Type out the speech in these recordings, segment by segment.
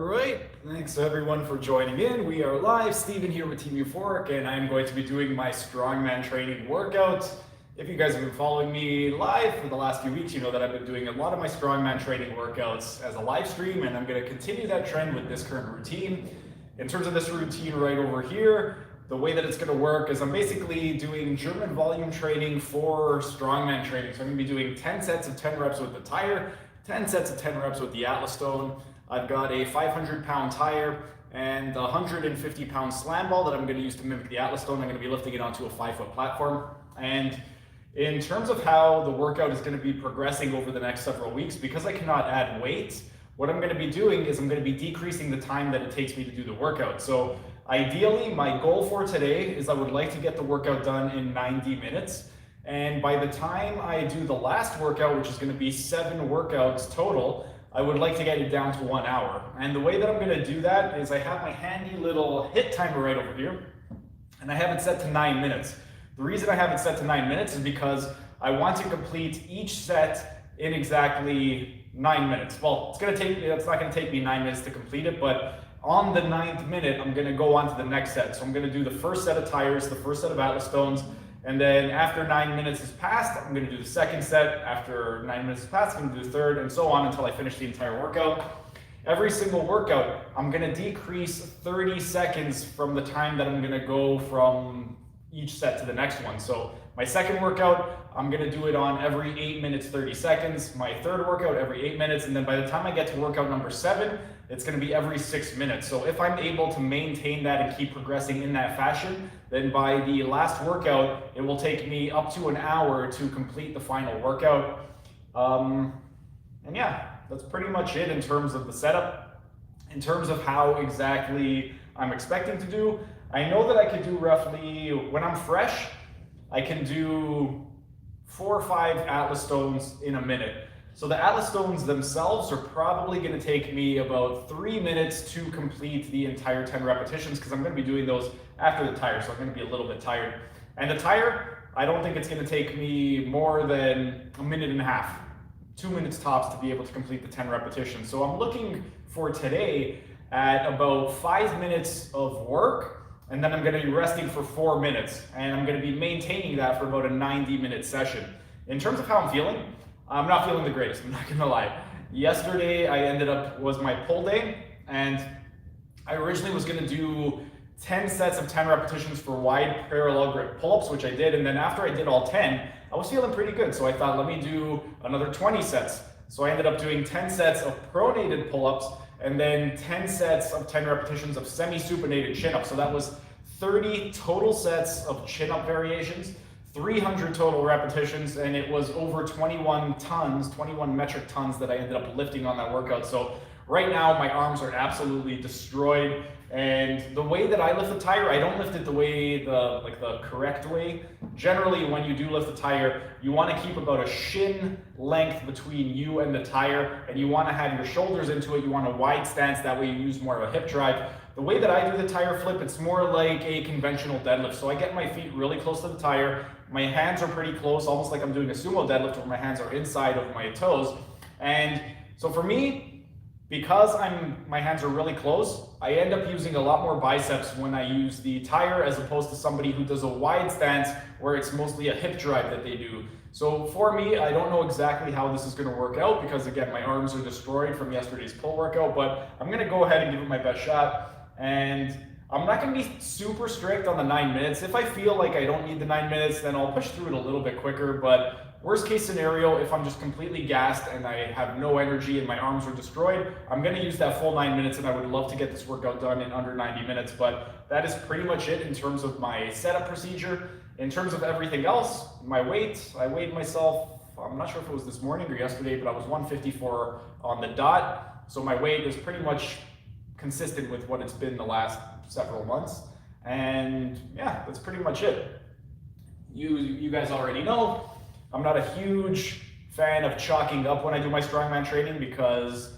All right, thanks everyone for joining in. We are live. Steven here with Team Euphoric, and I'm going to be doing my Strongman Training workout. If you guys have been following me live for the last few weeks, you know that I've been doing a lot of my Strongman Training workouts as a live stream, and I'm going to continue that trend with this current routine. In terms of this routine right over here, the way that it's going to work is I'm basically doing German volume training for Strongman training. So I'm going to be doing 10 sets of 10 reps with the tire, 10 sets of 10 reps with the Atlas stone. I've got a 500-pound tire and a 150-pound slam ball that I'm going to use to mimic the Atlas stone. I'm going to be lifting it onto a 5-foot platform. And in terms of how the workout is going to be progressing over the next several weeks, because I cannot add weight, what I'm going to be doing is I'm going to be decreasing the time that it takes me to do the workout. So ideally, my goal for today is I would like to get the workout done in 90 minutes. And by the time I do the last workout, which is going to be 7 workouts total, I would like to get it down to 1 hour. And the way that I'm going to do that is I have my handy little HIIT timer right over here, and I have it set to 9 minutes. The reason I have it set to 9 minutes is because I want to complete each set in exactly 9 minutes. Well, it's not going to take me 9 minutes to complete it, but on the 9th minute, I'm going to go on to the next set. So I'm going to do the first set of tires, the first set of Atlas stones, and then after 9 minutes has passed, I'm going to do the second set. After 9 minutes has passed, I'm going to do the third, and so on until I finish the entire workout. Every single workout, I'm going to decrease 30 seconds from the time that I'm going to go from each set to the next one. So my second workout, I'm going to do it on every 8 minutes, 30 seconds. My third workout, every 8 minutes. And then by the time I get to workout number 7, it's going to be every 6 minutes. So if I'm able to maintain that and keep progressing in that fashion, then by the last workout, it will take me up to an hour to complete the final workout. And yeah, that's pretty much it in terms of the setup. In terms of how exactly I'm expecting to do, I know that I could do roughly, when I'm fresh, I can do 4 or 5 Atlas stones in a minute. So the Atlas stones themselves are probably going to take me about 3 minutes to complete the entire 10 repetitions because I'm going to be doing those after the tire, so I'm going to be a little bit tired. And the tire, I don't think it's going to take me more than 1.5 minutes, 2 minutes tops to be able to complete the 10 repetitions. So I'm looking for today at about 5 minutes of work, and then I'm going to be resting for 4 minutes, and I'm going to be maintaining that for about a 90-minute session. In terms of how I'm feeling, I'm not feeling the greatest, I'm not going to lie. Yesterday was my pull day, and I originally was going to do 10 sets of 10 repetitions for wide parallel grip pull-ups, which I did, and then after I did all 10, I was feeling pretty good, so I thought, let me do another 20 sets. So I ended up doing 10 sets of pronated pull-ups, and then 10 sets of 10 repetitions of semi-supinated chin-ups. So that was 30 total sets of chin-up variations, 300 total repetitions, and it was over 21 metric tons that I ended up lifting on that workout. So right now, my arms are absolutely destroyed. And the way that I lift the tire, I don't lift it the correct way. Generally, when you do lift the tire, you want to keep about a shin length between you and the tire, and you want to have your shoulders into it. You want a wide stance, that way you use more of a hip drive. The way that I do the tire flip, it's more like a conventional deadlift. So I get my feet really close to the tire. My hands are pretty close, almost like I'm doing a sumo deadlift where my hands are inside of my toes. And so for me, because my hands are really close, I end up using a lot more biceps when I use the tire as opposed to somebody who does a wide stance where it's mostly a hip drive that they do. So for me, I don't know exactly how this is going to work out because again, my arms are destroyed from yesterday's pull workout, but I'm going to go ahead and give it my best shot. And I'm not going to be super strict on the 9 minutes. If I feel like I don't need the 9 minutes, then I'll push through it a little bit quicker. But worst case scenario, if I'm just completely gassed and I have no energy and my arms are destroyed, I'm going to use that full 9 minutes, and I would love to get this workout done in under 90 minutes. But that is pretty much it in terms of my setup procedure. In terms of everything else, my weight, I weighed myself, I'm not sure if it was this morning or yesterday, but I was 154 on the dot. So my weight is pretty much consistent with what it's been the last several months. And yeah, that's pretty much it. You guys already know, I'm not a huge fan of chalking up when I do my strongman training because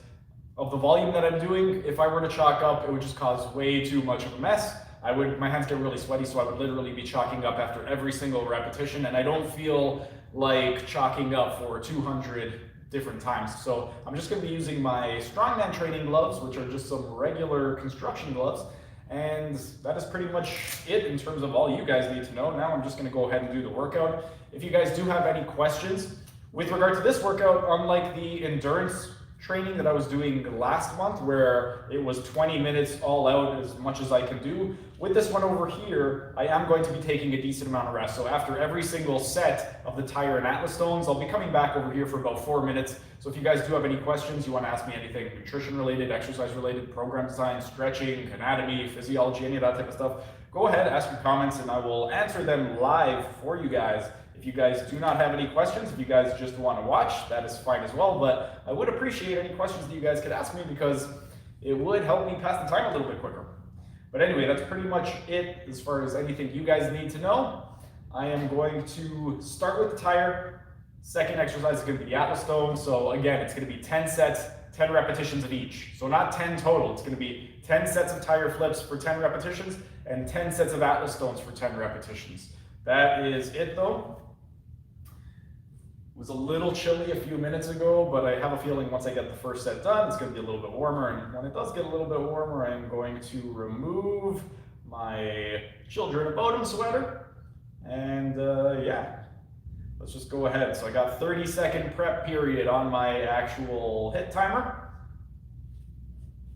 of the volume that I'm doing. If I were to chalk up, it would just cause way too much of a mess. My hands get really sweaty, so I would literally be chalking up after every single repetition, and I don't feel like chalking up for 200 different times. So I'm just going to be using my Strongman Training gloves, which are just some regular construction gloves. And that is pretty much it in terms of all you guys need to know. Now I'm just going to go ahead and do the workout. If you guys do have any questions with regard to this workout, unlike the endurance training that I was doing last month where it was 20 minutes all out as much as I can do, with this one over here, I am going to be taking a decent amount of rest. So after every single set of the tire and Atlas stones, I'll be coming back over here for about 4 minutes. So if you guys do have any questions, you want to ask me anything nutrition related, exercise related, program design, stretching, anatomy, physiology, any of that type of stuff, go ahead, ask your comments, and I will answer them live for you guys. If you guys do not have any questions, if you guys just want to watch, that is fine as well. But I would appreciate any questions that you guys could ask me because it would help me pass the time a little bit quicker. But anyway, that's pretty much it as far as anything you guys need to know. I am going to start with the tire. Second exercise is going to be the Atlas stone. So again, it's going to be 10 sets, 10 repetitions of each. So not 10 total. It's going to be 10 sets of tire flips for 10 repetitions and 10 sets of Atlas stones for 10 repetitions. That is it though. It was a little chilly a few minutes ago, but I have a feeling once I get the first set done, it's going to be a little bit warmer. And when it does get a little bit warmer, I'm going to remove my Children of Bodom sweater. And yeah, let's just go ahead. So I got 30-second prep period on my actual hit timer.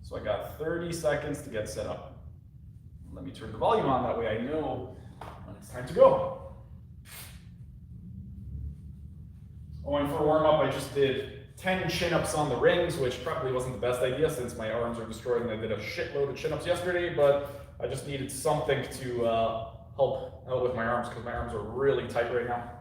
So I got 30 seconds to get set up. Let me turn the volume on, that way I know when it's time to go. Oh, and for warm-up, I just did 10 chin-ups on the rings, which probably wasn't the best idea since my arms are destroyed and I did a shitload of chin-ups yesterday, but I just needed something to help out with my arms because my arms are really tight right now.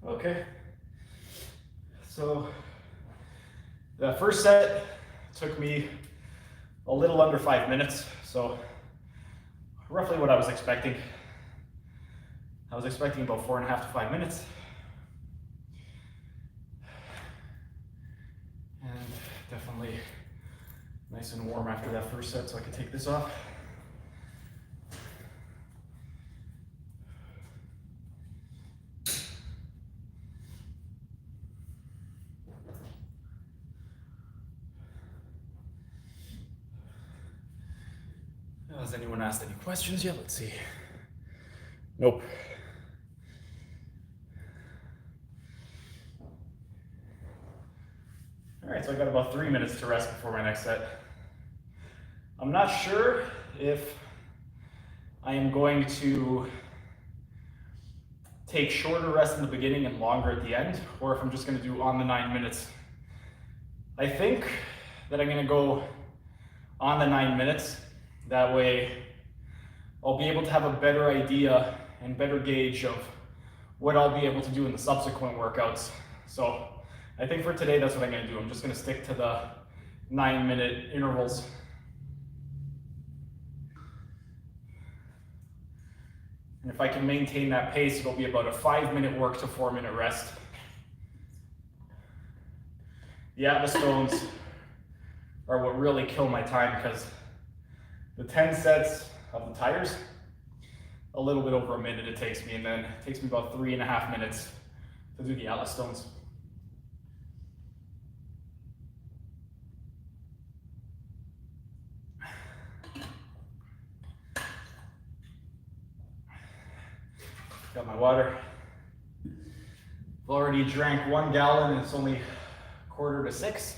Okay. So the first set took me a little under 5 minutes. So roughly what I was expecting. I was expecting about 4.5 to 5 minutes. And definitely nice and warm after that first set, so I can take this off. Has anyone asked any questions yet? Let's see. Nope. All right, so I got about 3 minutes to rest before my next set. I'm not sure if I am going to take shorter rest in the beginning and longer at the end, or if I'm just going to do on the 9 minutes. I think that I'm going to go on the 9 minutes. That way I'll be able to have a better idea and better gauge of what I'll be able to do in the subsequent workouts. So I think for today, that's what I'm going to do. I'm just going to stick to the 9-minute intervals. And if I can maintain that pace, it'll be about a 5-minute work to 4-minute rest. The Atlas stones are what really kill my time, because the 10 sets of the tires, a little bit over a minute it takes me, and then it takes me about 3.5 minutes to do the Atlas stones. Got my water. I've already drank 1 gallon and it's only 5:45.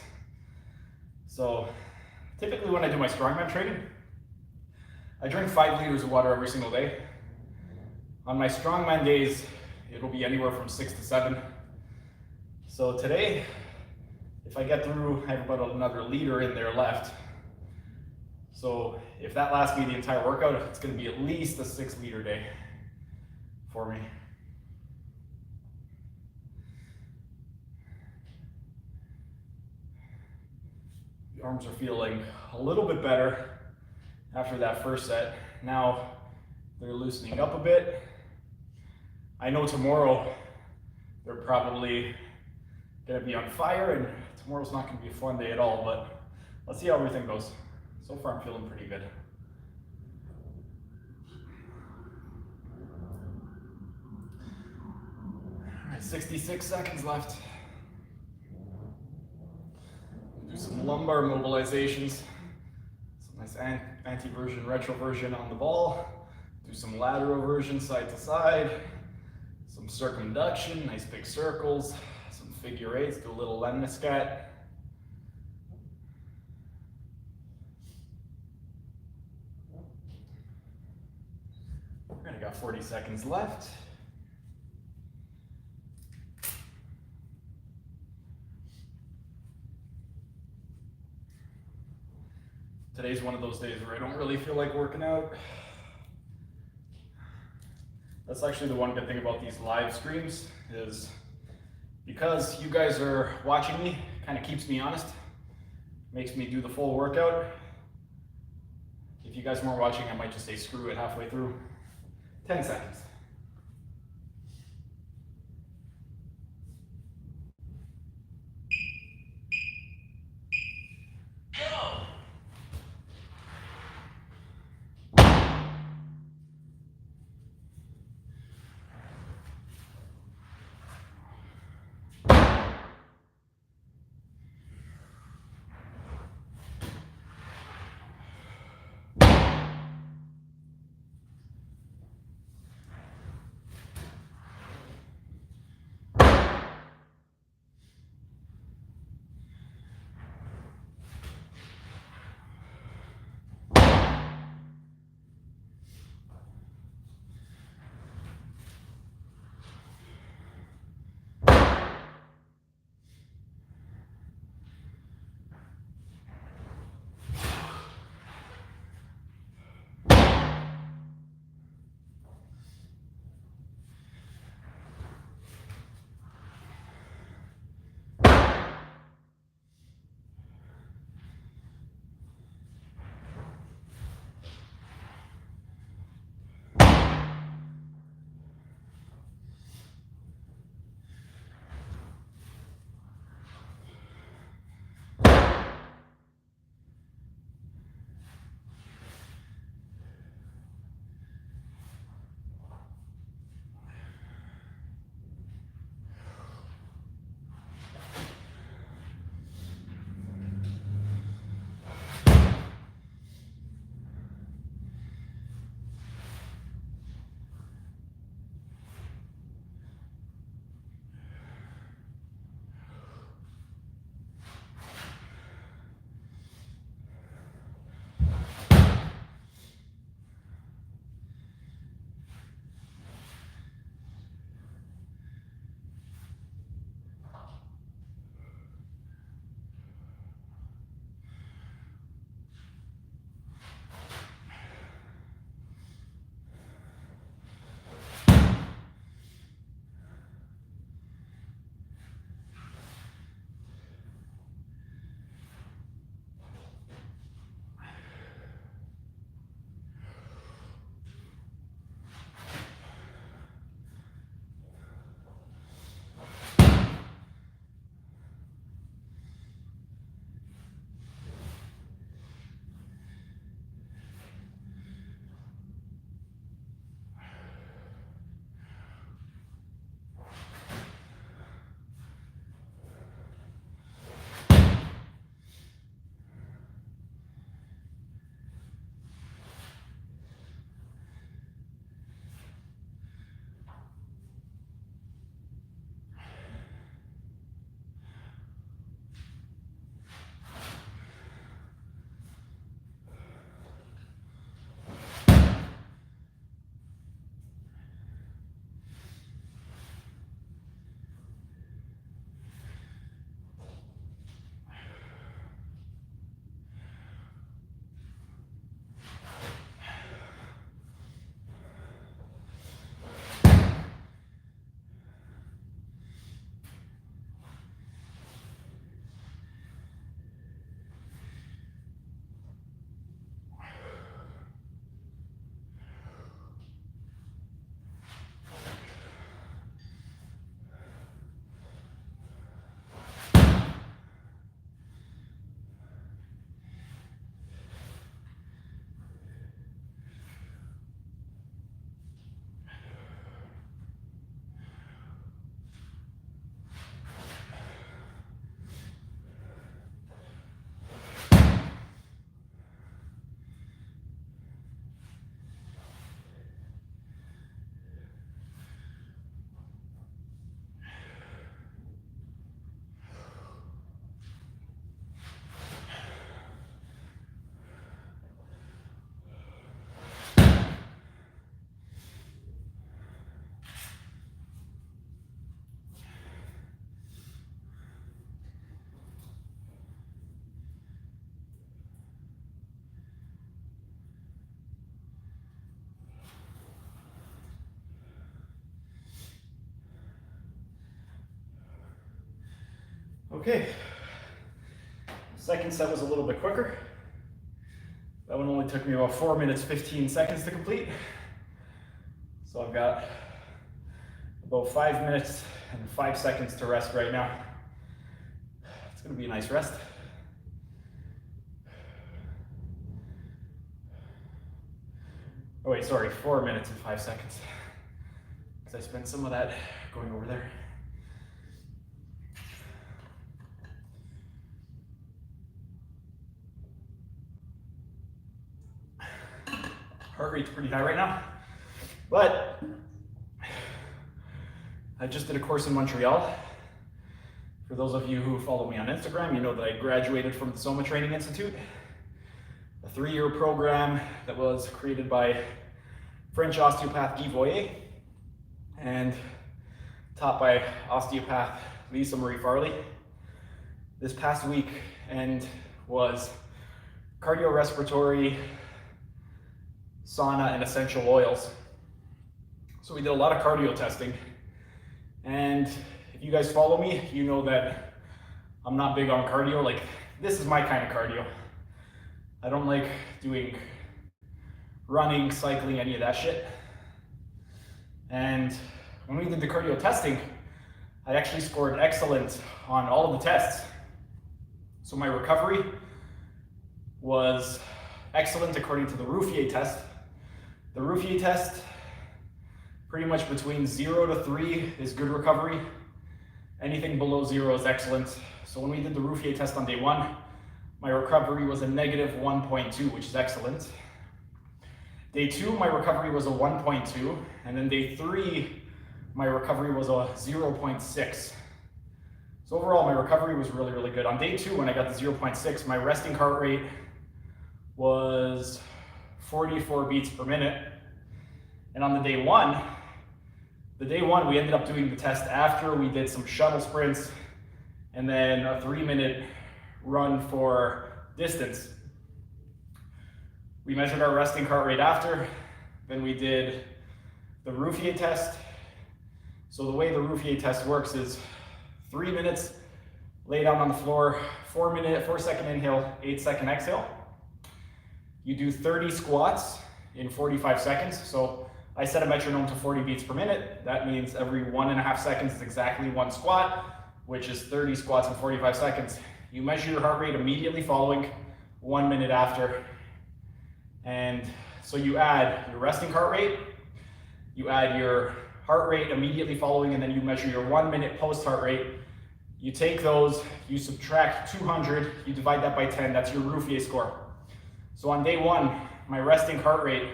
So typically when I do my strongman training, I drink 5 liters of water every single day. On my strongman days, it'll be anywhere from 6 to 7. So today, if I get through, I have about another liter in there left. So if that lasts me the entire workout, it's going to be at least a 6-liter day for me. The arms are feeling a little bit better after that first set. Now they're loosening up a bit. I know tomorrow they're probably going to be on fire, and tomorrow's not going to be a fun day at all, but let's see how everything goes. So far I'm feeling pretty good. All right, 66 seconds left. Do some lumbar mobilizations. Some nice anti-version, retroversion on the ball. Do some lateral version side to side. Some circumduction, nice big circles. Some figure eights, do a little lemniscat. I got 40 seconds left. Today's one of those days where I don't really feel like working out. That's actually the one good thing about these live streams, is because you guys are watching me, kind of keeps me honest, makes me do the full workout. If you guys weren't watching, I might just say screw it halfway through. 10 seconds. Okay, second set was a little bit quicker. That one only took me about 4 minutes, 15 seconds to complete. So I've got about 5 minutes and 5 seconds to rest right now. It's gonna be a nice rest. Oh wait, sorry, 4 minutes and 5 seconds. Because I spent some of that going over there. Heart rate's pretty high right now, but I just did a course in Montreal. For those of you who follow me on Instagram, you know that I graduated from the Strongman Training Institute, a 3-year program that was created by French osteopath Guy Voyer and taught by osteopath Lisa Marie Farley. This past week and was cardiorespiratory, sauna, and essential oils. So we did a lot of cardio testing. And if you guys follow me, you know that I'm not big on cardio. Like, this is my kind of cardio. I don't like doing running, cycling, any of that shit. And when we did the cardio testing, I actually scored excellent on all of the tests. So my recovery was excellent according to the Rouffier test. The Rouffier test, pretty much between 0 to 3 is good recovery. Anything below 0 is excellent. So when we did the Rouffier test on day 1, my recovery was a negative 1.2, which is excellent. Day 2, my recovery was a 1.2, and then day 3, my recovery was a 0.6. So overall, my recovery was really, really good. On day 2, when I got the 0.6, my resting heart rate was 44 beats per minute. And on the day one, we ended up doing the test after we did some shuttle sprints and then a 3-minute run for distance. We measured our resting heart rate after, then we did the Rouffier test. So the way the Rouffier test works is 3 minutes, lay down on the floor, 4-second inhale, 8-second exhale. You do 30 squats in 45 seconds. So I set a metronome to 40 beats per minute. That means every 1.5 seconds is exactly 1 squat, which is 30 squats in 45 seconds. You measure your heart rate immediately following, 1 minute after. And so you add your resting heart rate, you add your heart rate immediately following, and then you measure your 1 minute post heart rate. You take those, you subtract 200, you divide that by 10, that's your Rouffier score. So on day 1, my resting heart rate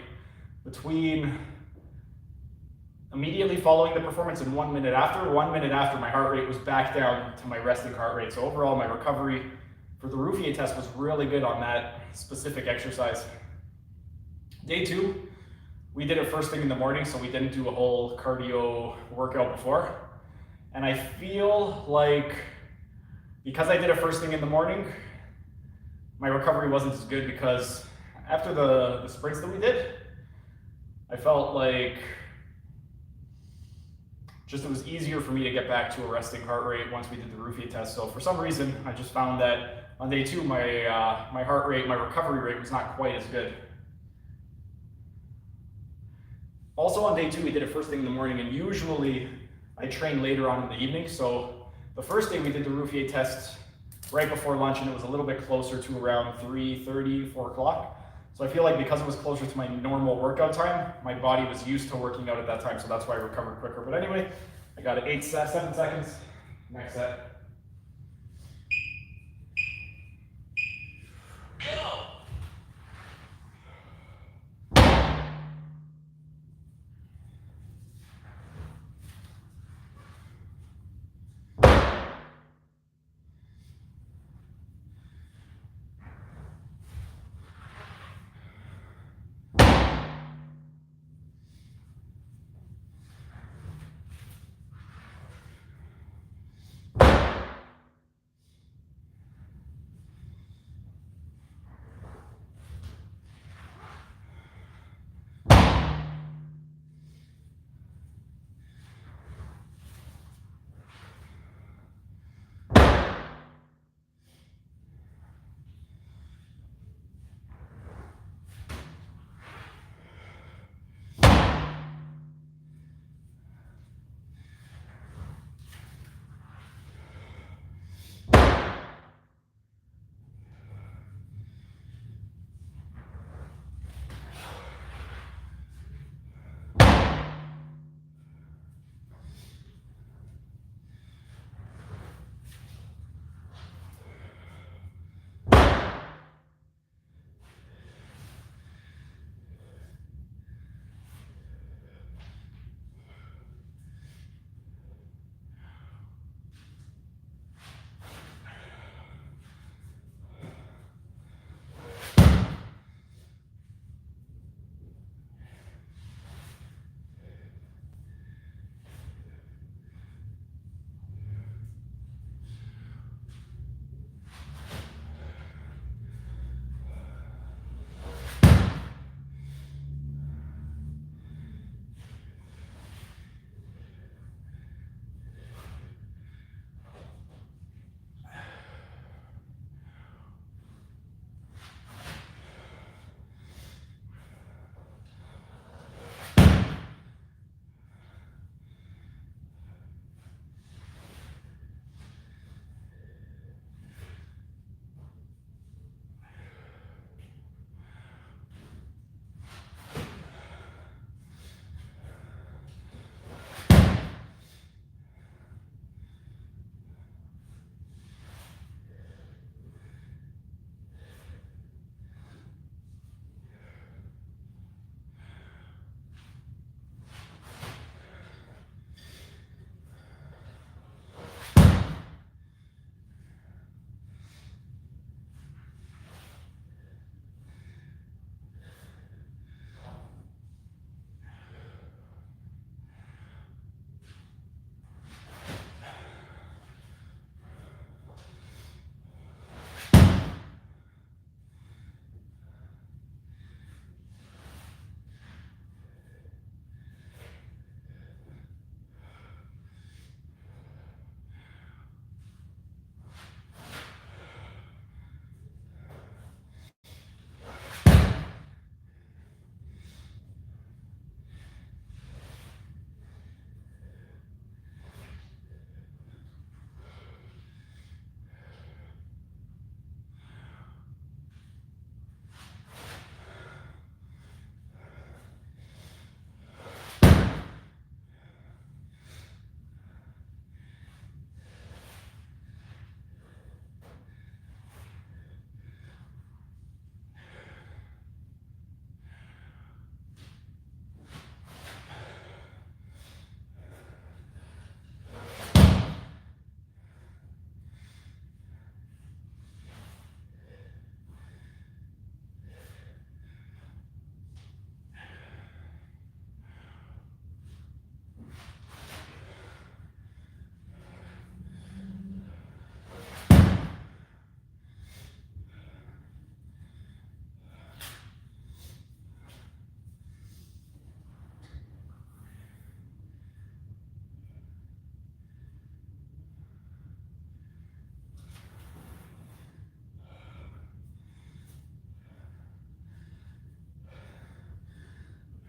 between immediately following the performance and 1 minute after, my heart rate was back down to my resting heart rate. So overall, my recovery for the Rouffier test was really good on that specific exercise. Day 2, we did it first thing in the morning, so we didn't do a whole cardio workout before. And I feel like because I did it first thing in the morning, my recovery wasn't as good because after the sprints that we did, I felt like just it was easier for me to get back to a resting heart rate once we did the Rouffier test. So for some reason, I just found that on day 2, my heart rate, my recovery rate was not quite as good. Also on day 2, we did it first thing in the morning, and usually I train later on in the evening. So the first day we did the Rouffier test right before lunch, and it was a little bit closer to around 3:30, 4 o'clock. So I feel like because it was closer to my normal workout time, my body was used to working out at that time, so that's why I recovered quicker. But anyway, I got it 7 seconds. Next set.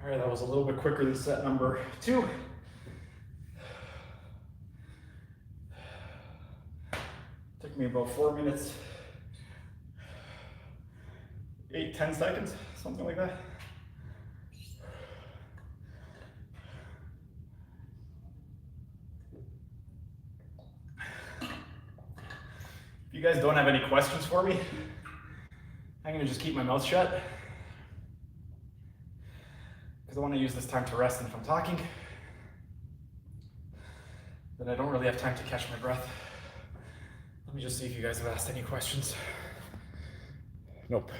All right, that was a little bit quicker than set number 2. Took me about 4 minutes, 8-10 seconds, something like that. If you guys don't have any questions for me, I'm gonna just keep my mouth shut because I want to use this time to rest, and if I'm talking, then I don't really have time to catch my breath. Let me just see if you guys have asked any questions. Nope.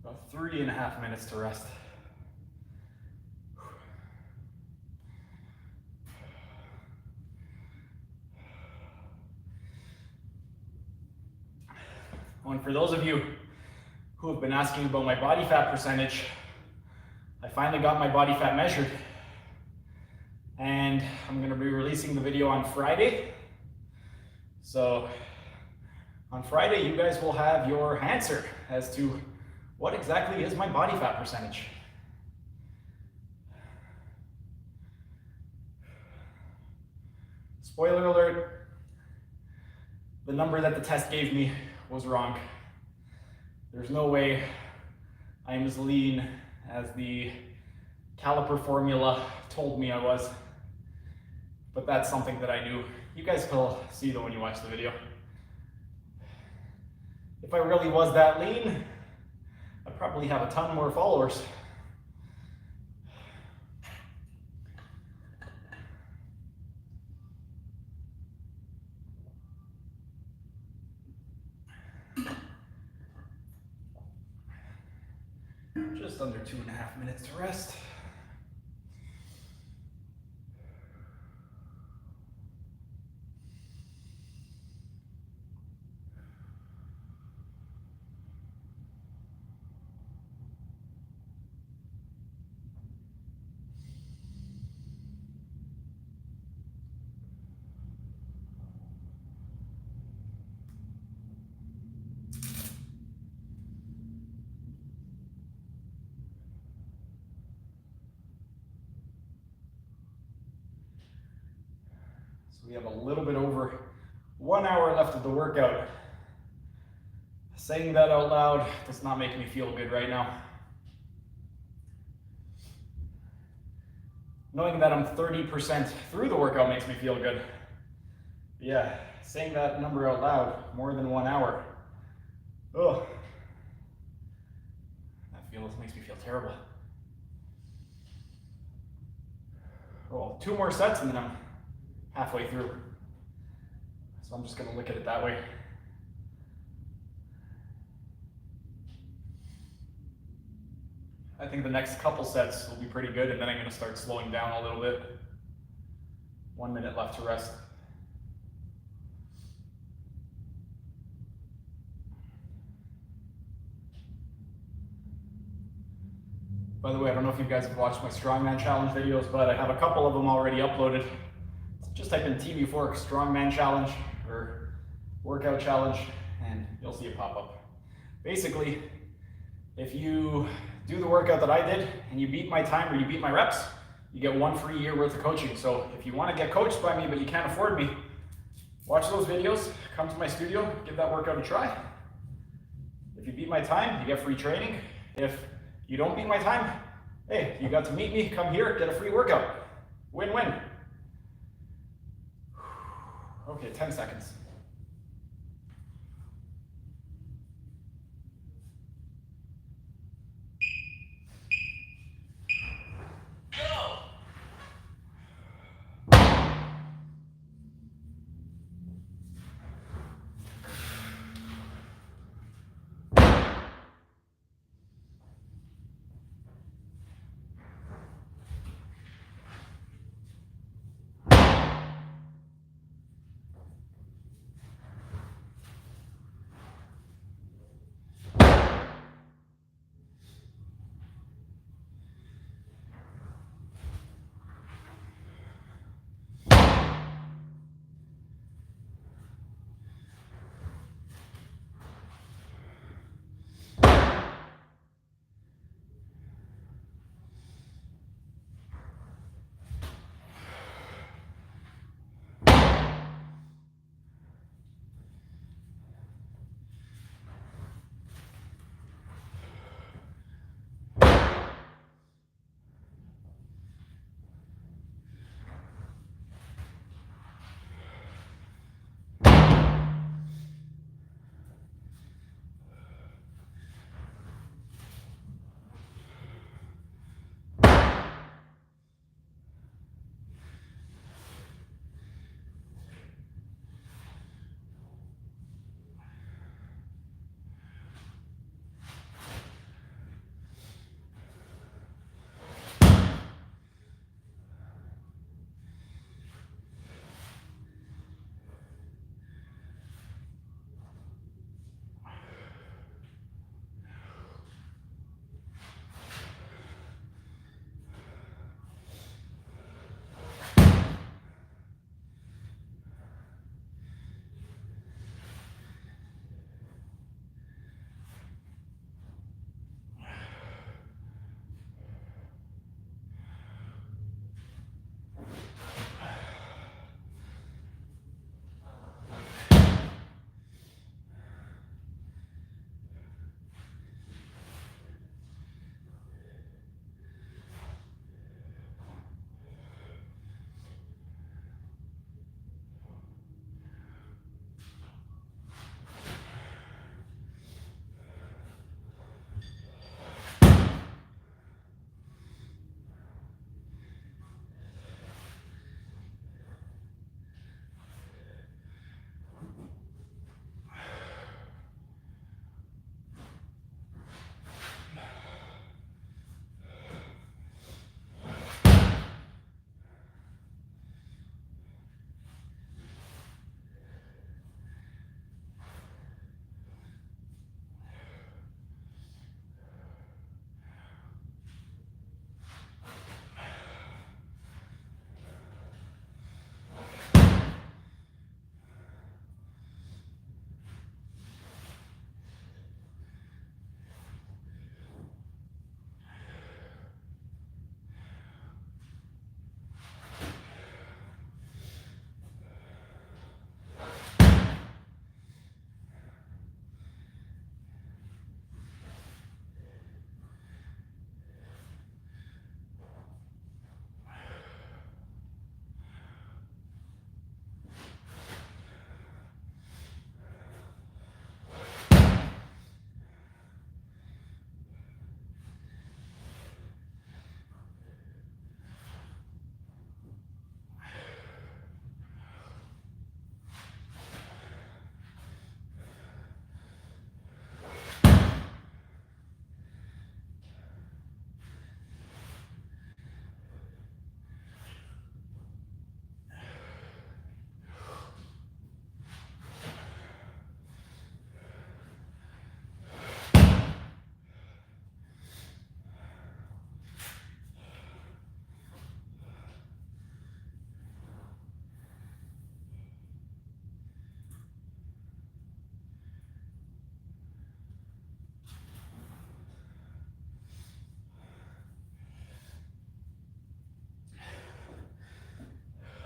About 3.5 minutes to rest. And for those of you who have been asking about my body fat percentage, I finally got my body fat measured. And I'm going to be releasing the video on Friday. So on Friday, you guys will have your answer as to what exactly is my body fat percentage. Spoiler alert, the number that the test gave me was wrong. There's no way I am as lean as the caliper formula told me I was, but that's something that I knew. You guys will see though when you watch the video. If I really was that lean, I'd probably have a ton more followers. Just under 2.5 minutes to rest. We have a little bit over 1 hour left of the workout. Saying that out loud does not make me feel good right now. Knowing that I'm 30% through the workout makes me feel good. Yeah, saying that number out loud, more than 1 hour. Ugh. That makes me feel terrible. Oh, 2 more sets and then I'm halfway through. So I'm just going to look at it that way. I think the next couple sets will be pretty good, and then I'm going to start slowing down a little bit. 1 minute left to rest. By the way, I don't know if you guys have watched my Strongman Challenge videos, but I have a couple of them already uploaded. Just type in TV Fork Strongman Challenge or Workout Challenge and you'll see it pop up. Basically, if you do the workout that I did and you beat my time or you beat my reps, you get 1 free year worth of coaching. So if you want to get coached by me but you can't afford me, watch those videos, come to my studio, give that workout a try. If you beat my time, you get free training. If you don't beat my time, hey, you got to meet me, come here, get a free workout. Win-win. Okay, 10 seconds. Go!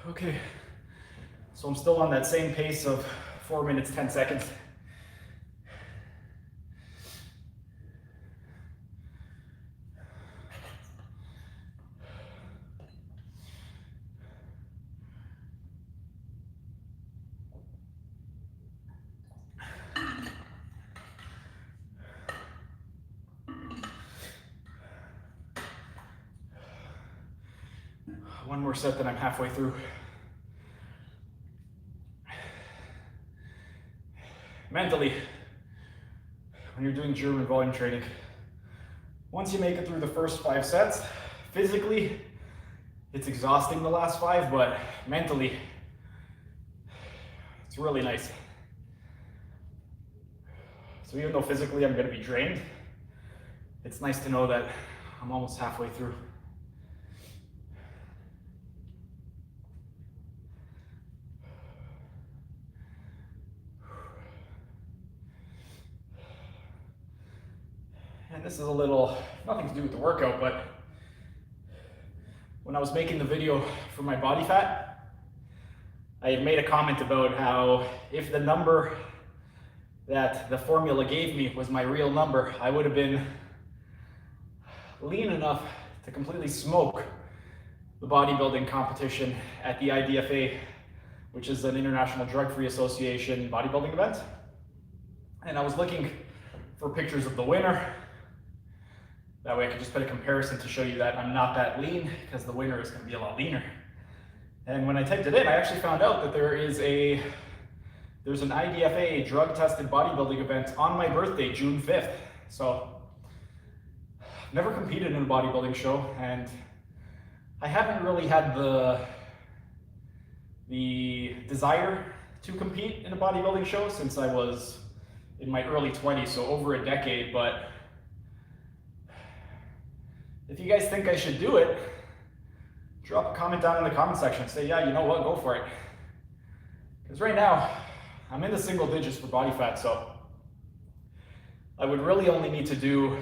Okay, so I'm still on that same pace of 4 minutes, 10 seconds. One more set, then I'm halfway through. Mentally, when you're doing German volume training, once you make it through the first 5 sets, physically, it's exhausting the last 5, but mentally, it's really nice. So even though physically I'm going to be drained, it's nice to know that I'm almost halfway through. And this is a little, nothing to do with the workout, but when I was making the video for my body fat, I had made a comment about how if the number that the formula gave me was my real number, I would have been lean enough to completely smoke the bodybuilding competition at the IDFA, which is an International Drug-Free Association bodybuilding event. And I was looking for pictures of the winner. That way I could just put a comparison to show you that I'm not that lean, because the winner is going to be a lot leaner. And when I typed it in, I actually found out that there's an IDFA drug-tested bodybuilding event on my birthday, June 5th. So I've never competed in a bodybuilding show, and I haven't really had the desire to compete in a bodybuilding show since I was in my early 20s, so over a decade. But if you guys think I should do it, drop a comment down in the comment section. Say, yeah, you know what, go for it. Because right now, I'm in the single digits for body fat, so I would really only need to do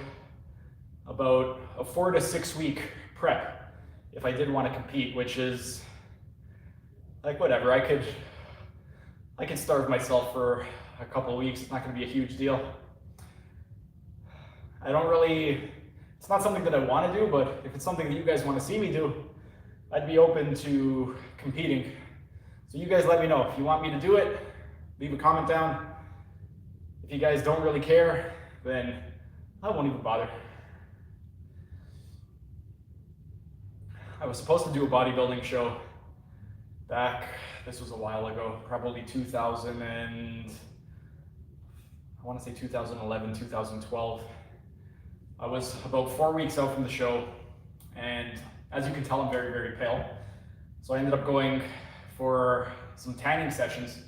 about a 4 to 6 week prep if I did want to compete, which is like whatever. I could starve myself for a couple of weeks. It's not going to be a huge deal. It's not something that I want to do, but if it's something that you guys want to see me do, I'd be open to competing. So you guys let me know. If you want me to do it, leave a comment down. If you guys don't really care, then I won't even bother. I was supposed to do a bodybuilding show back, this was a while ago, probably 2011, 2012. I was about 4 weeks out from the show, and as you can tell, I'm very, very pale. So I ended up going for some tanning sessions,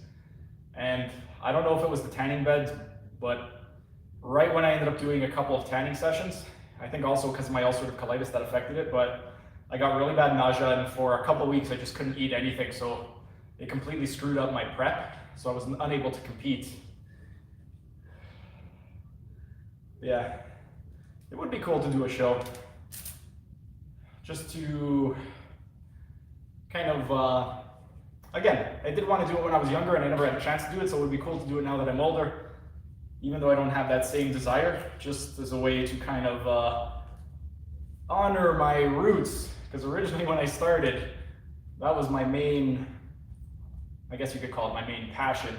and I don't know if it was the tanning beds, but right when I ended up doing a couple of tanning sessions, I think also because of my ulcerative colitis that affected it, but I got really bad nausea, and for a couple of weeks I just couldn't eat anything, so it completely screwed up my prep, so I was unable to compete. Yeah, it would be cool to do a show, just to kind of, again, I did want to do it when I was younger and I never had a chance to do it, so it would be cool to do it now that I'm older, even though I don't have that same desire, just as a way to kind of honor my roots, because originally when I started, that was my main, I guess you could call it my main passion.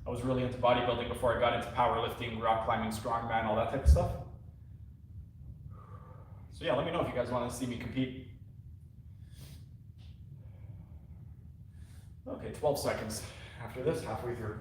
I was really into bodybuilding before I got into powerlifting, rock climbing, strongman, all that type of stuff. So yeah, let me know if you guys want to see me compete. Okay, 12 seconds after this, halfway through.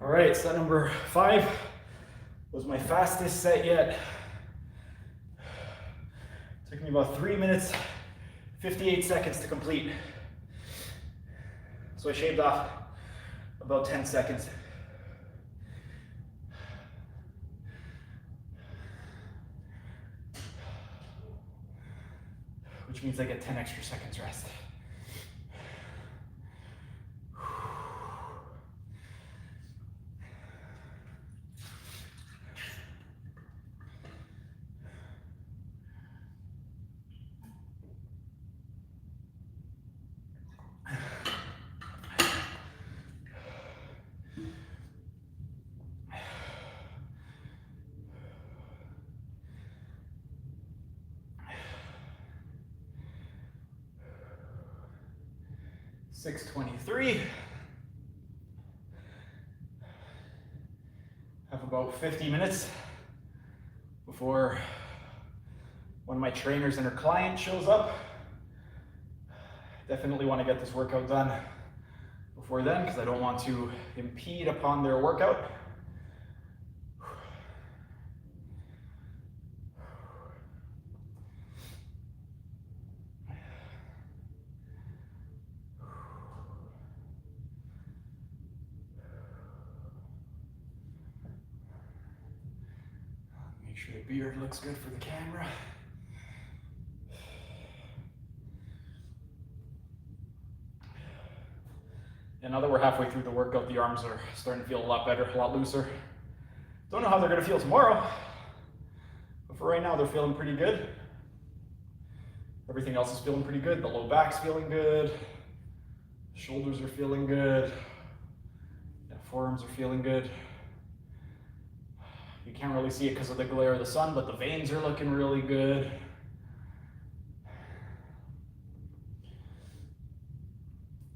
All right, set number 5 was my fastest set yet. Took me about 3 minutes, 58 seconds to complete. So I shaved off about 10 seconds. Which means I get 10 extra seconds rest. .623. Have about 50 minutes before one of my trainers and her client shows up. Definitely want to get this workout done before then because I don't want to impede upon their workout. Make sure the beard looks good for the camera. And now that we're halfway through the workout, the arms are starting to feel a lot better, a lot looser. Don't know how they're going to feel tomorrow, but for right now, they're feeling pretty good. Everything else is feeling pretty good. The low back's feeling good. The shoulders are feeling good. The forearms are feeling good. You can't really see it because of the glare of the sun, but the veins are looking really good.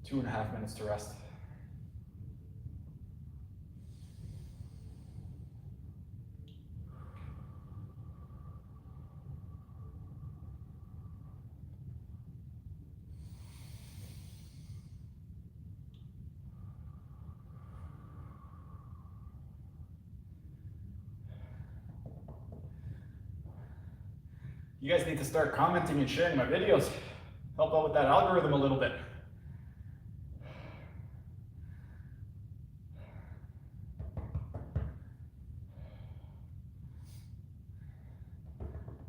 Two and a half minutes to rest. You guys need to start commenting and sharing my videos. Help out with that algorithm a little bit.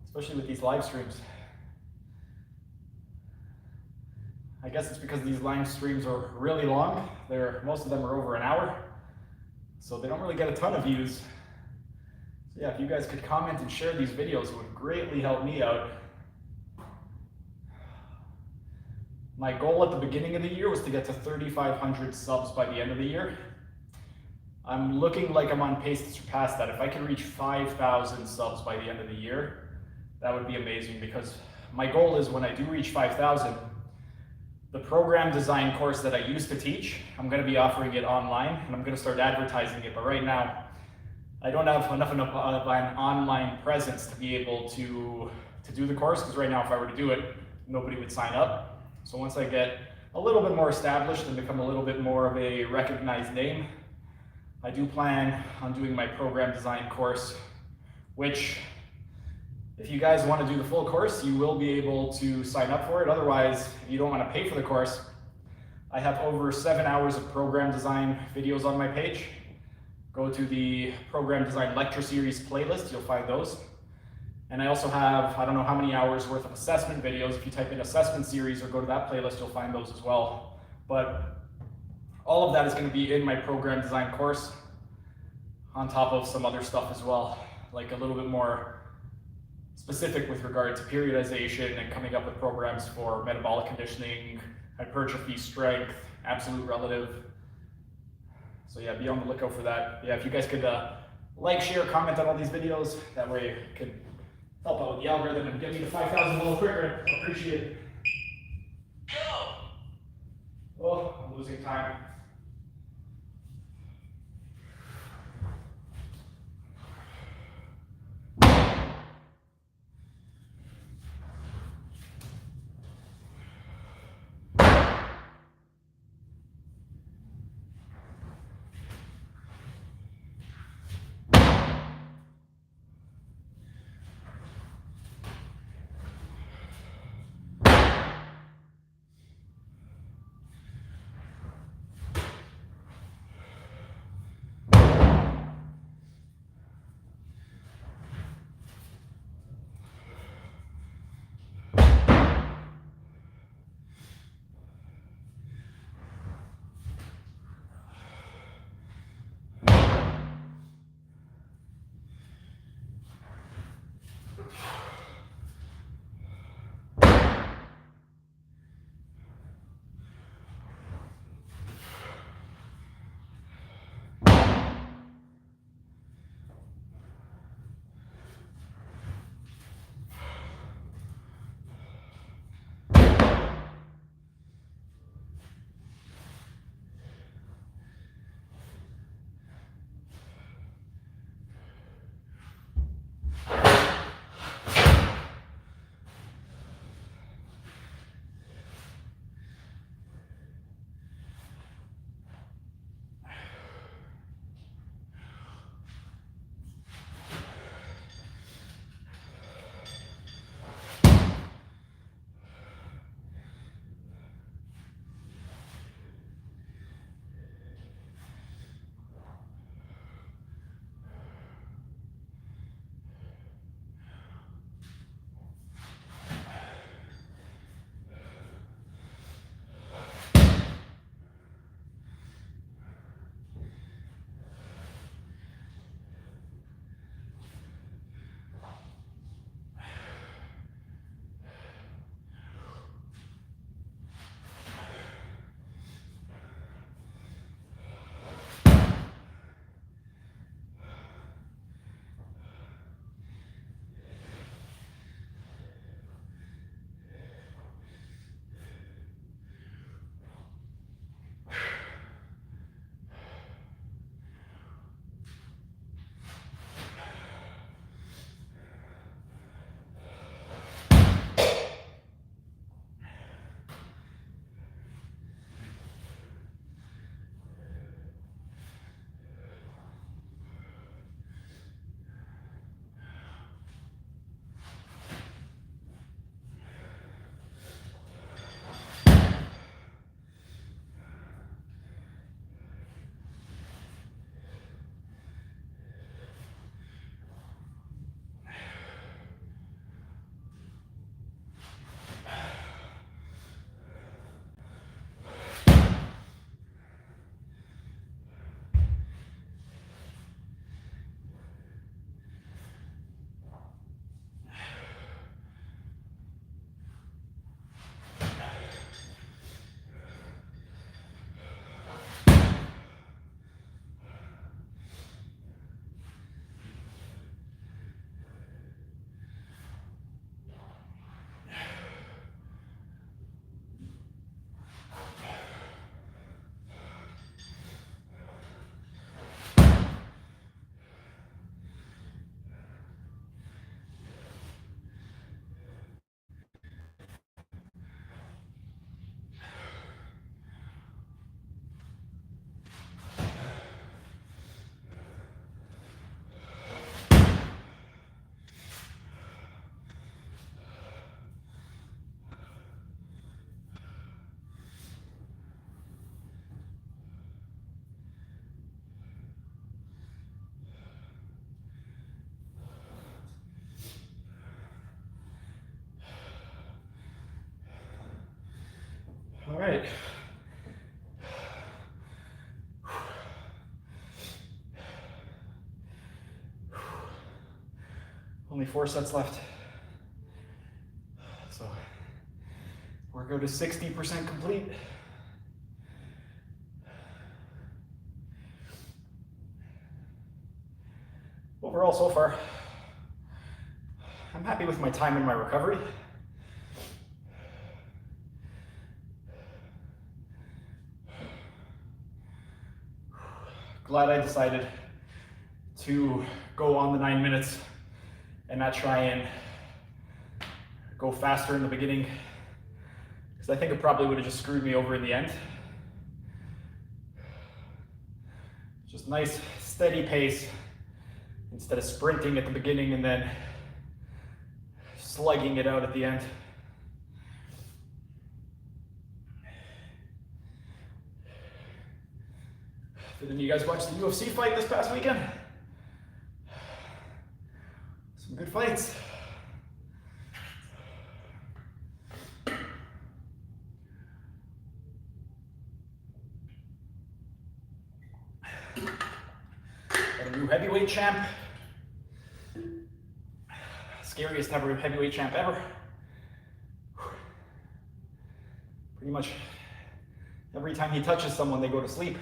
Especially with these live streams. I guess it's because these live streams are really long. Most of them are over an hour. So they don't really get a ton of views. So yeah, if you guys could comment and share these videos, it would greatly help me out. My goal at the beginning of the year was to get to 3,500 subs by the end of the year. I'm looking like I'm on pace to surpass that. If I can reach 5,000 subs by the end of the year, that would be amazing, because my goal is when I do reach 5,000, the program design course that I used to teach, I'm going to be offering it online and I'm going to start advertising it. But right now, I don't have enough of an online presence to be able to do the course, because right now if I were to do it, nobody would sign up. So once I get a little bit more established and become a little bit more of a recognized name, I do plan on doing my program design course, which if you guys want to do the full course, you will be able to sign up for it. Otherwise, if you don't want to pay for the course, I have over 7 hours of program design videos on my page. Go to the program design lecture series playlist, you'll find those. And I also have, I don't know how many hours worth of assessment videos. If you type in assessment series or go to that playlist, you'll find those as well. But all of that is going to be in my program design course, on top of some other stuff as well, like a little bit more specific with regard to periodization and coming up with programs for metabolic conditioning, hypertrophy, strength, absolute relative. So yeah, be on the lookout for that. Yeah, if you guys could like, share, comment on all these videos, that way it could help out with the algorithm and get me to 5,000 a little quicker. I appreciate it. Oh, I'm losing time. Only 4 sets left. So workout is 60% complete. Overall, so far, I'm happy with my time in my recovery. Glad I decided to go on the 9 minutes and not try and go faster in the beginning, because I think it probably would have just screwed me over in the end. Just nice, steady pace instead of sprinting at the beginning and then slugging it out at the end. Did any of you guys watch the UFC fight this past weekend? Some good fights. Got a new heavyweight champ. Scariest heavyweight champ ever. Pretty much every time he touches someone, they go to sleep.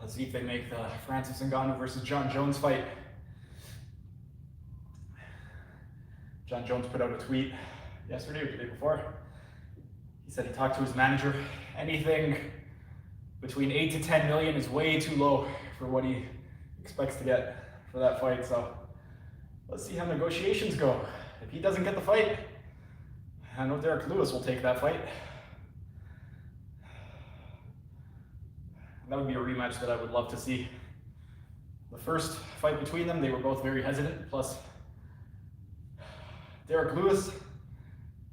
Let's see if they make the Francis Ngannou versus John Jones fight. John Jones put out a tweet yesterday or the day before. He said he talked to his manager. Anything between 8 to 10 million is way too low for what he expects to get for that fight. So let's see how negotiations go. If he doesn't get the fight, I know Derek Lewis will take that fight. That would be a rematch that I would love to see. The first fight between them, they were both very hesitant. Plus, Derek Lewis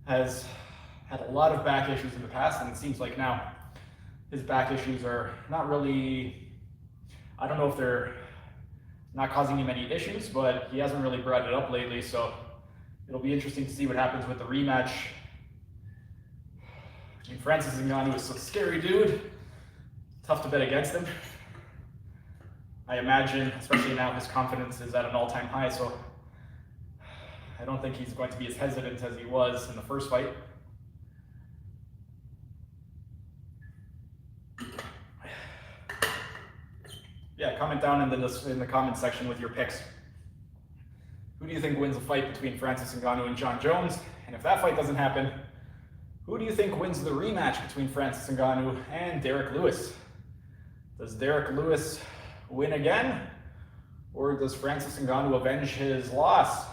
has had a lot of back issues in the past, and it seems like now his back issues are not really, I don't know if they're not causing him any issues, but he hasn't really brought it up lately, so it'll be interesting to see what happens with the rematch. I mean, Francis Ngannou is a scary dude. Tough to bet against him. I imagine, especially now, his confidence is at an all-time high, so I don't think he's going to be as hesitant as he was in the first fight. Yeah, comment down in the comment section with your picks. Who do you think wins a fight between Francis Ngannou and John Jones? And if that fight doesn't happen, who do you think wins the rematch between Francis Ngannou and Derek Lewis? Does Derek Lewis win again? Or does Francis Ngannou avenge his loss?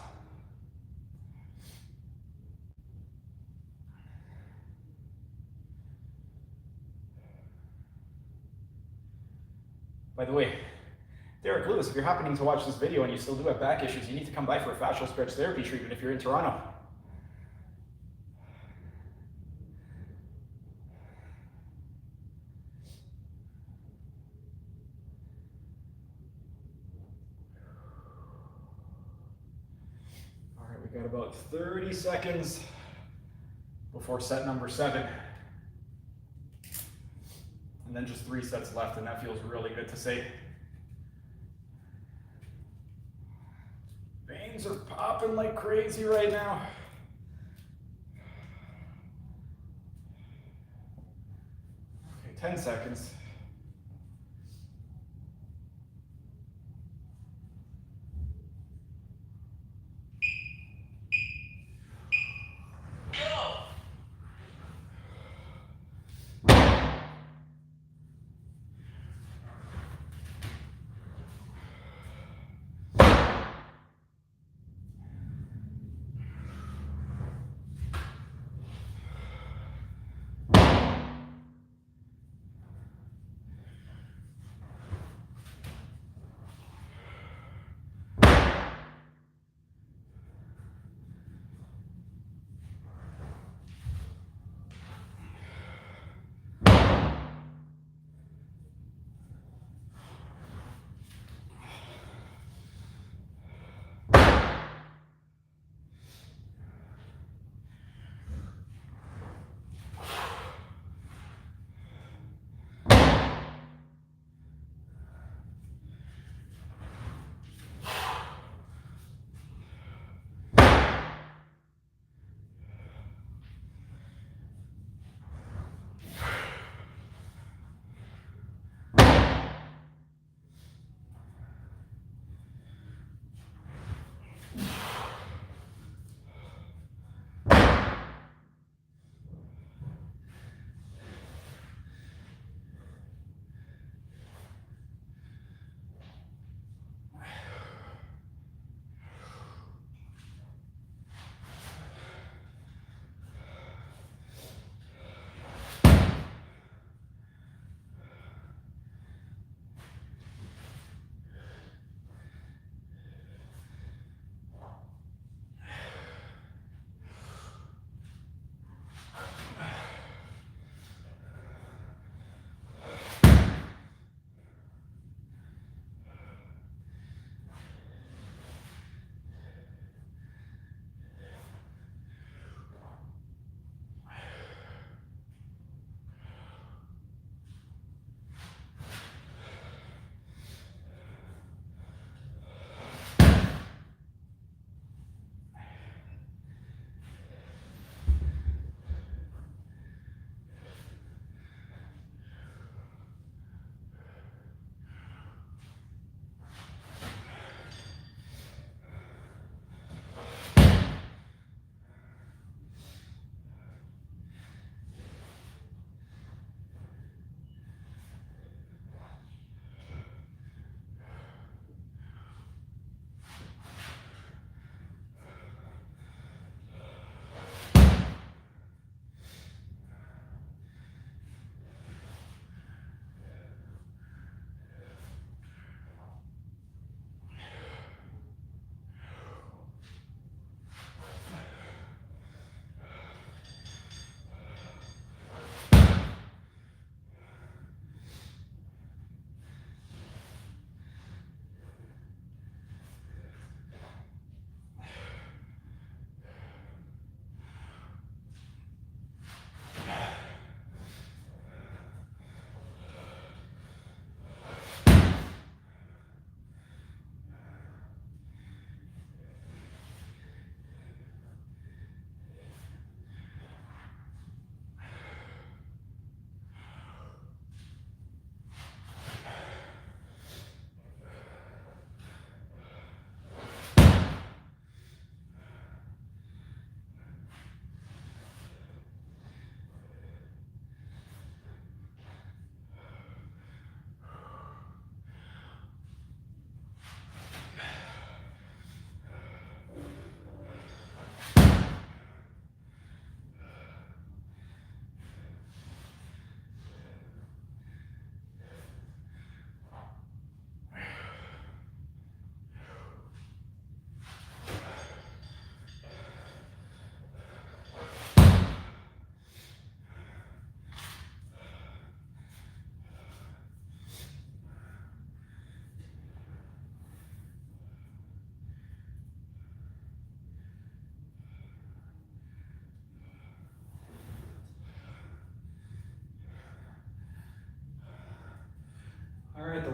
By the way, Derek Lewis, if you're happening to watch this video and you still do have back issues, you need to come by for a fascial stretch therapy treatment if you're in Toronto. All right, we got about 30 seconds before set number 7. And then just 3 sets left, and that feels really good to say. Veins are popping like crazy right now. Okay, 10 seconds.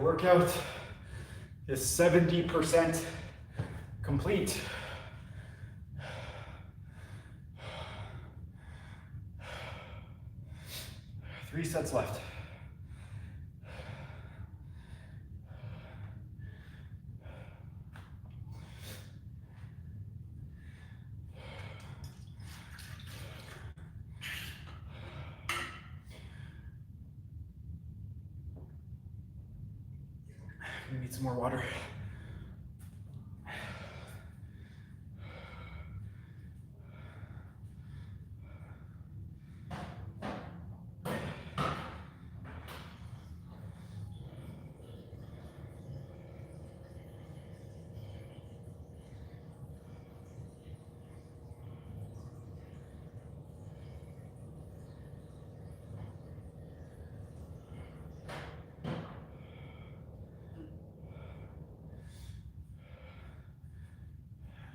workout is 70% complete. Three sets left. I need some more water.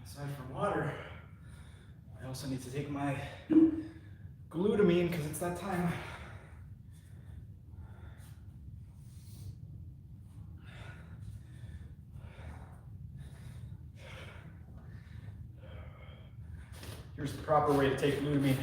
Aside from water, I also need to take my glutamine because it's that time. Here's the proper way to take glutamine.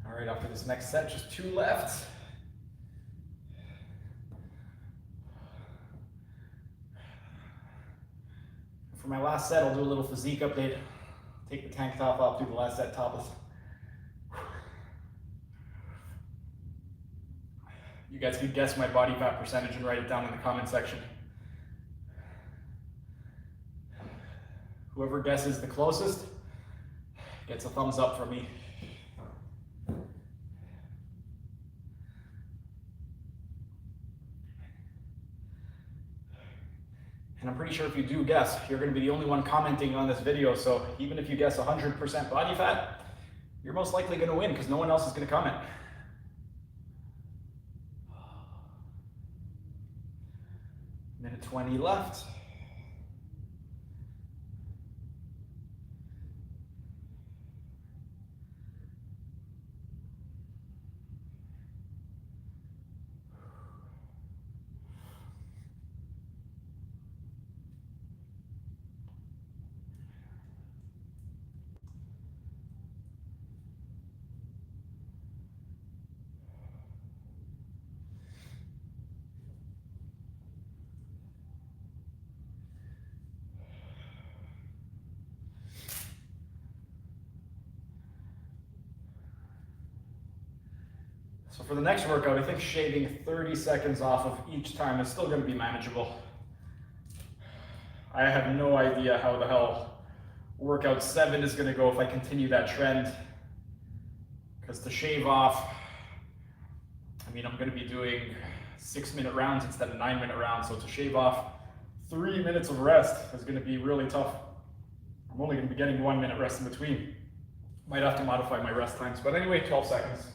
All right, after this next set, just two left. For my last set, I'll do a little physique update. Take the tank top off, do the last set topless. You guys can guess my body fat percentage and write it down in the comment section. Whoever guesses the closest gets a thumbs up from me. And I'm pretty sure if you do guess, you're going to be the only one commenting on this video. So even if you guess 100% body fat, you're most likely going to win because no one else is going to comment. Minute 20 left. So for the next workout, I think shaving 30 seconds off of each time is still going to be manageable. I have no idea how the hell workout 7 is going to go if I continue that trend. Because to shave off, I mean, I'm going to be doing 6-minute rounds instead of 9-minute rounds. So to shave off 3 minutes of rest is going to be really tough. I'm only going to be getting 1 minute rest in between. Might have to modify my rest times. But anyway, 12 seconds.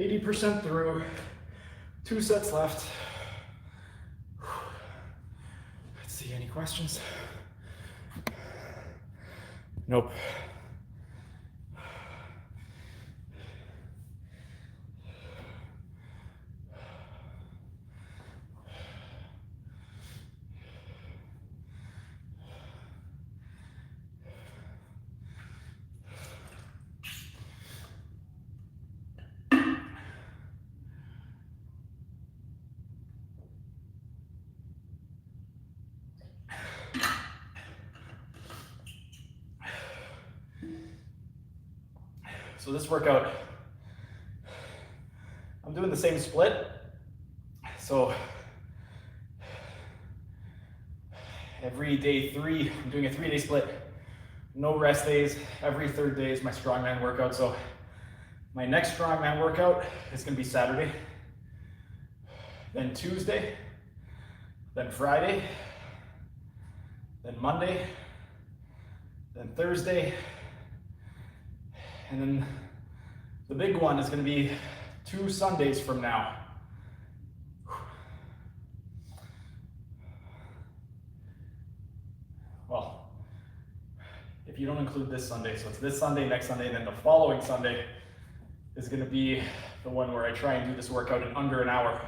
80% through. 2 sets left. Let's see, any questions? Nope. So this workout, I'm doing the same split. So every day 3, I'm doing a 3-day split. No rest days. Every 3rd day is my strongman workout. So my next strongman workout is going to be Saturday, then Tuesday, then Friday, then Monday, then Thursday, and then the big one is going to be 2 Sundays from now. Well, if you don't include this Sunday, so it's this Sunday, next Sunday, and then the following Sunday is going to be the one where I try and do this workout in under an hour.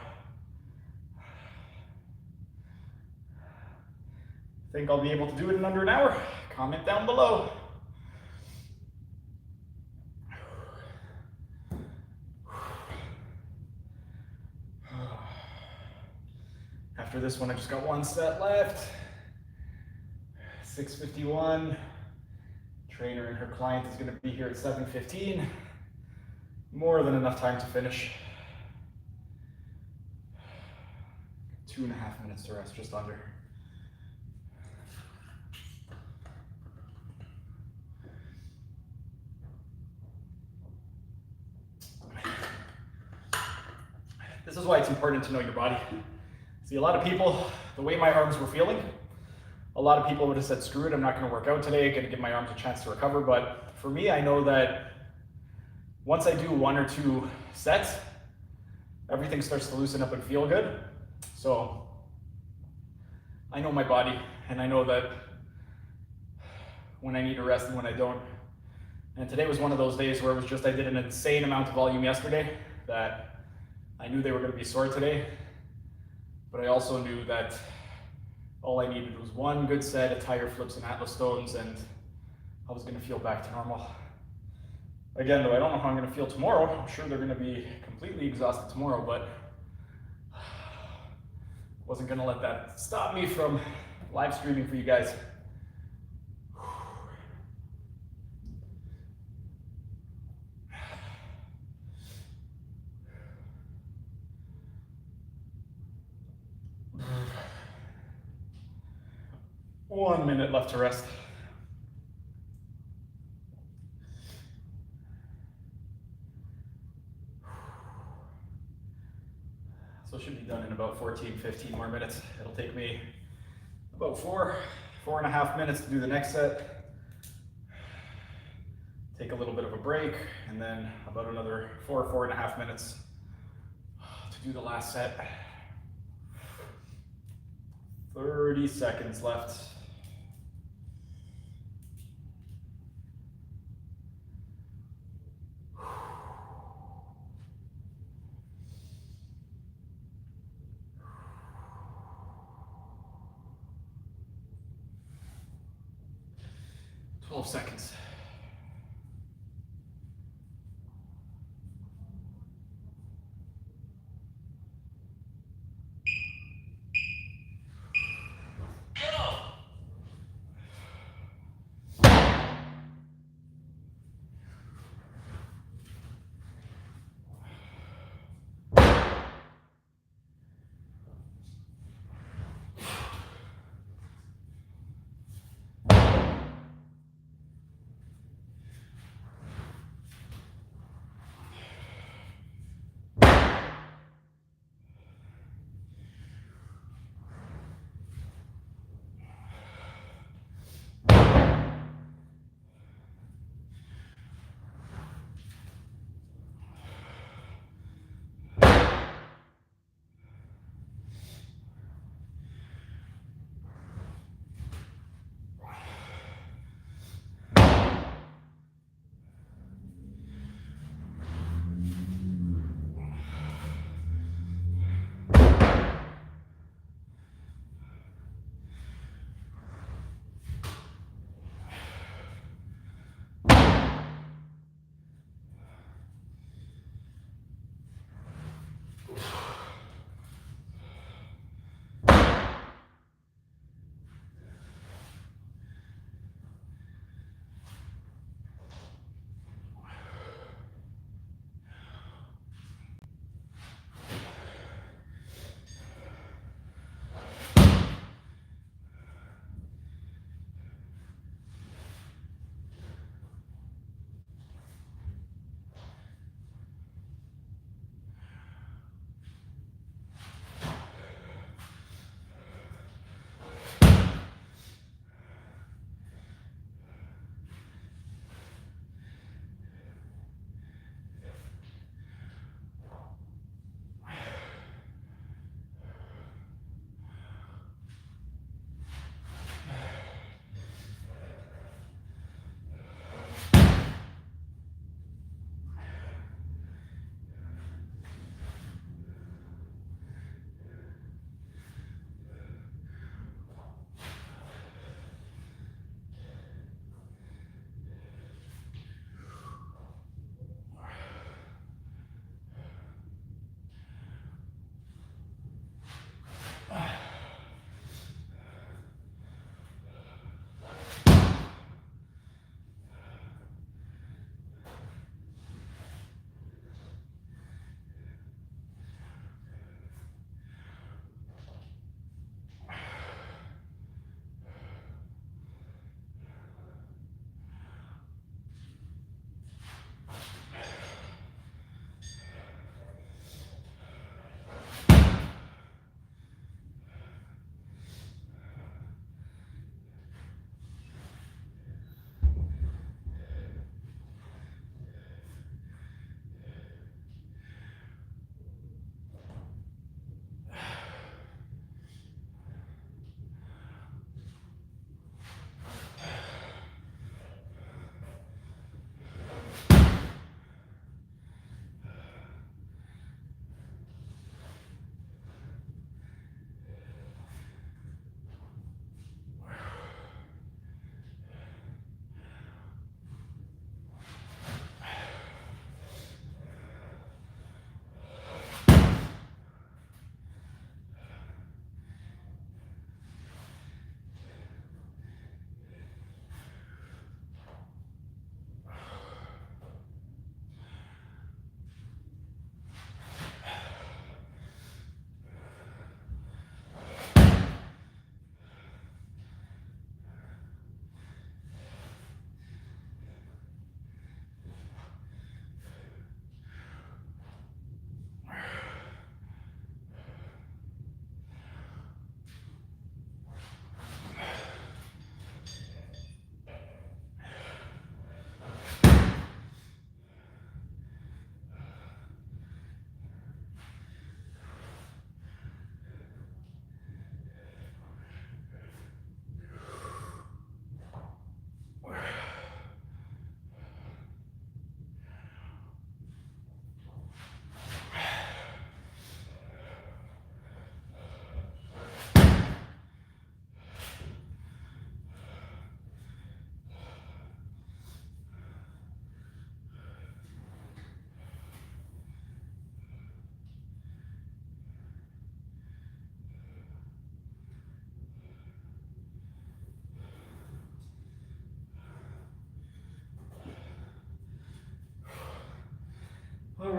Think I'll be able to do it in under an hour? Comment down below. After this one, I just got 1 set left. 6:51. Trainer and her client is going to be here at 7:15. More than enough time to finish. 2.5 minutes to rest, just under. This is why it's important to know your body. See, a lot of people, the way my arms were feeling, a lot of people would have said, screw it, I'm not going to work out today, I'm going to give my arms a chance to recover. But for me, I know that once I do 1 or 2 sets, everything starts to loosen up and feel good. So I know my body, and I know that when I need to rest and when I don't. And today was one of those days where it was just, I did an insane amount of volume yesterday that I knew they were going to be sore today. But I also knew that all I needed was 1 good set of tire flips and Atlas stones, and I was going to feel back to normal. Again, though, I don't know how I'm going to feel tomorrow. I'm sure they're going to be completely exhausted tomorrow, but wasn't going to let that stop me from live streaming for you guys. One minute left to rest. So it should be done in about 14, 15 more minutes. It'll take me about 4.5 minutes to do the next set. Take a little bit of a break, and then about another 4.5 minutes to do the last set. 30 seconds left. Seconds.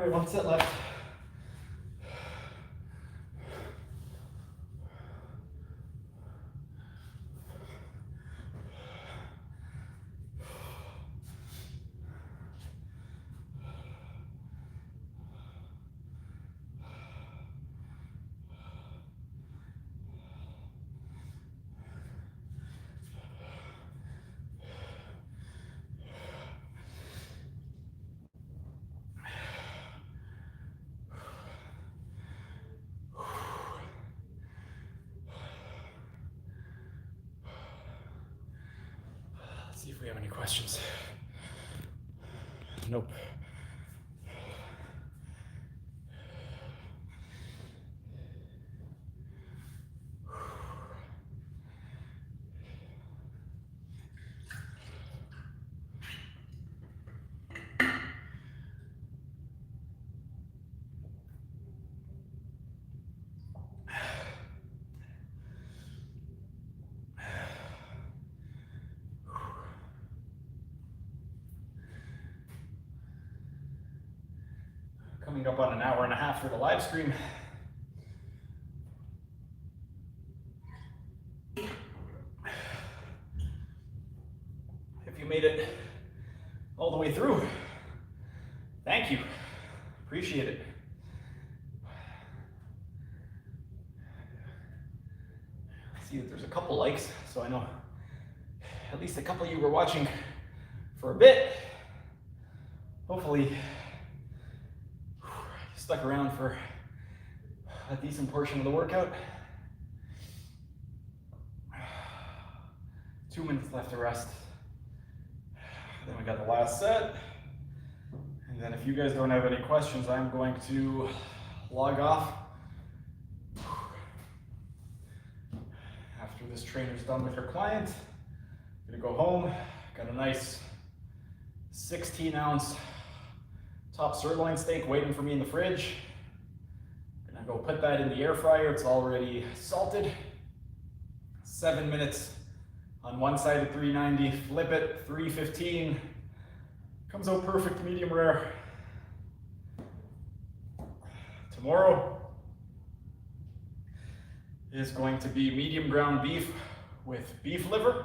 right, one set left. Let's see if we have any questions. Nope. Coming up on an hour and a half for the live stream. If you made it all the way through, thank you. Appreciate it. I see that there's a couple likes, so I know at least a couple of you were watching for a bit. Hopefully, you stuck around for a decent portion of the workout. 2 minutes left to rest. Then we got the last set. And then if you guys don't have any questions, I'm going to log off. After this trainer's done with her client, I'm gonna go home. Got a nice 16-ounce top sirloin steak waiting for me in the fridge. Gonna go put that in the air fryer. It's already salted. 7 minutes on one side at 390, flip it, 315. Comes out perfect, medium rare. Tomorrow is going to be medium ground beef with beef liver.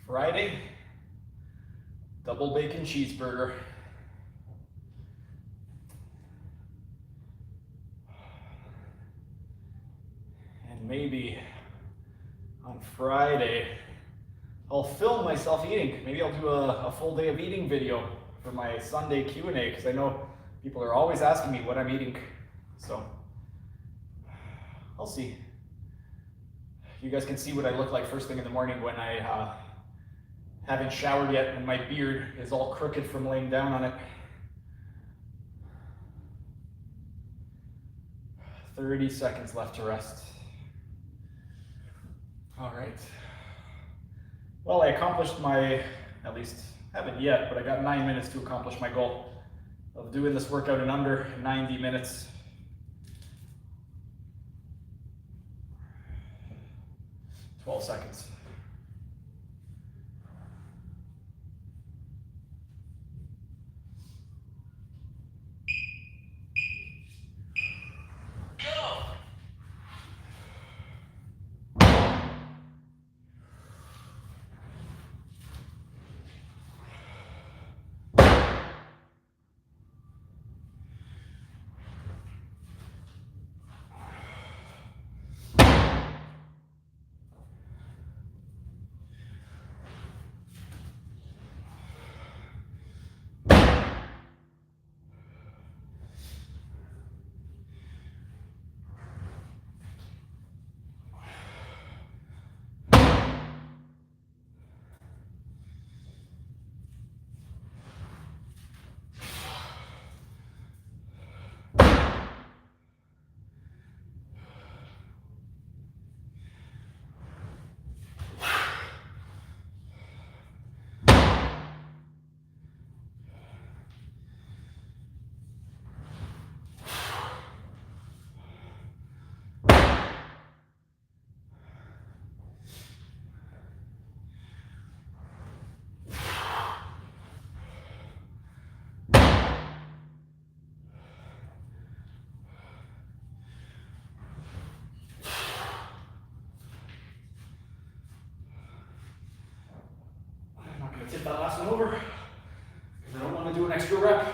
Friday, double bacon cheeseburger. And maybe on Friday, I'll film myself eating. Maybe I'll do a full day of eating video for my Sunday Q&A, because I know people are always asking me what I'm eating. So, I'll see. You guys can see what I look like first thing in the morning when I haven't showered yet and my beard is all crooked from laying down on it. 30 seconds left to rest. All right. Well, I accomplished my, at least haven't yet, but I got 9 minutes to accomplish my goal of doing this workout in under 90 minutes. Twelve seconds. skip that last one over because I don't want to do an extra rep.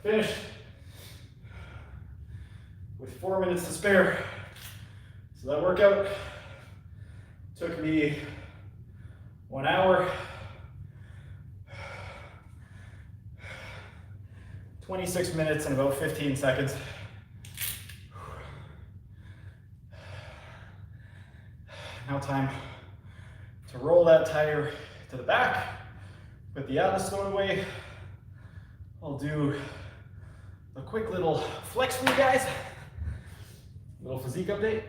Finished with 4 minutes to spare. So that workout took me 1 hour, 26 minutes and about 15 seconds. Now time to roll that tire to the back, put the atlas stowed away. I'll do a quick little flex for you guys, little physique update.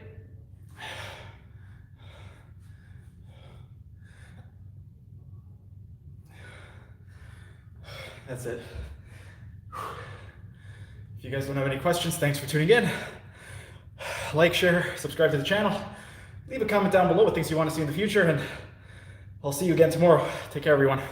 That's it. If you guys don't have any questions, thanks for tuning in. Like, share, subscribe to the channel. Leave a comment down below what things you want to see in the future, and I'll see you again tomorrow. Take care, everyone.